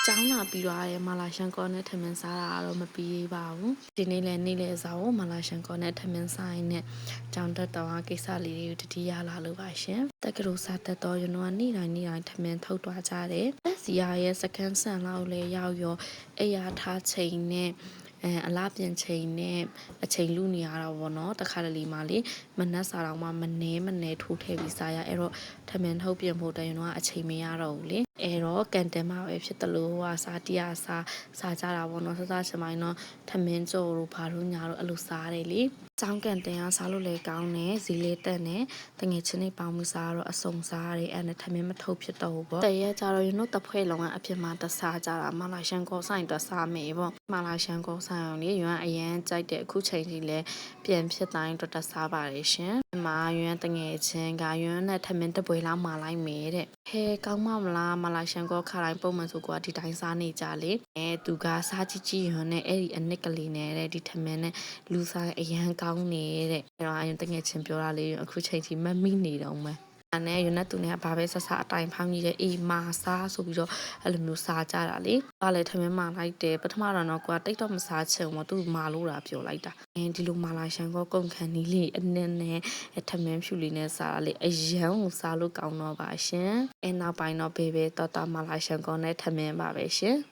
ကျောင်းလာပြီးသွားတယ်မာလာရှန်ကောနဲ့ထမင်းစားတာတော့မပြီးပါဘူးဒီနေ့လည်းနေ့လည်စာကိုမာလာရှန်ကောနဲ့ထမင်းစားရင်နဲ့ကျောင်းတက်တော်ကိစ္စလေးတွေကိုတတိယလာလို့ပါရှင်တက္ကသိုလ်စာတက်တော်ရနွားနေ့တိုင်းထမင်းထုတ်သွားကြတယ်စီယာရဲ့စကန်ဆန်လောက်လည်းရောက်ရောအိယာထားချိန်နဲ့အလားပြင်ချိန်နဲ့အချိန်လူနေရတော့ဗောနော်တခါတလေမှလေမနှက်စာတော့မှမနေထိုးထည့်ပြီးစားရအဲ့တော့ထမင်းထုတ်ပြင်ဖို့တရင်တော့အချိန်မရတော့ဘူးလေအဲ့တော့ကန်တင်မှာပဲဖြစ်တယ်လို့ဟာစားတရားစားကြတာဗောနော်စားချင်မိုင်းတော့ထမင်းကြော်တို့ဘာလို့ညာတို့အဲ့လိုစားတယ်လေကျောင်းကန်တင်အားစားလို့လည်းကောင်းတယ်ဇီလေးတက်နဲ့တငယ်ချင်းတွေပေါင်းမှုစားတော့အစုံစားရတယ်အဲ့နဲ့ထမင်းမထုတ်ဖြစ်တော့ဘူးဗောတရက်ကြတော့ရနို့တဖွဲ့လုံးကအဖြစ်မှာတစားကြတာမာလာရှန်ကောဆိုင်တစားမေဗောမာလာရှန်ကောဆိုင်အောင်လေရွမ်းအရန်ကြိုက်တဲ့အခုချိန်ကြီးလဲပြန်ဖြစ်တိုင်းတော့တစားပါတယ်ရှင်မာရွမ်းတငယ်ချင်းကရွမ်းနဲ့ထမင်းတပွဲလောက်မာလိုက်မေတဲ့ဟဲကောင်းမမလားမာလာရှန်ကောခါတိုင်းပုံမှန်ဆိုကွာဒီတိုင်းစားနေကြလေသူကစားကြီးရွမ်းနဲ့အဲ့ဒီအနစ်ကလေးနဲ့တဲ့ဒီထမင်းနဲ့လူဆိုင်အရန်ကောင်းနေတဲ့အဲ့တော့အရင်တငယ်ချင်းပြောတာလေအခုချိန်ကြီးမမိနေတော့မယ်အဲ့နဲ့ယူနက်သူနဲ့ဘာပဲဆဆအတိုင်ဖောင်းကြီးတဲ့အေးမာစားဆိုပြီးတော့အဲ့လိုမျိုးစားကြတာလေ။ဘာလဲထမင်းမာလိုက်တယ်ပထမတော့ကွာတိတ်တော့မစားချင်ဘူးသူမာလို့တာပြောလိုက်တာ။ဒီလိုမာလာရှန်ကောကုန်ခန်းနီးလေးအနည်းနဲ့ထမင်းဖြူလေးနဲ့စားတာလေအရန်ကိုစားလို့ကောင်းတော့ပါရှင်။နောက်ပိုင်းတော့ဘေးတော်တော်မာလာရှန်ကောနဲ့ထမင်းပါပဲရှင်။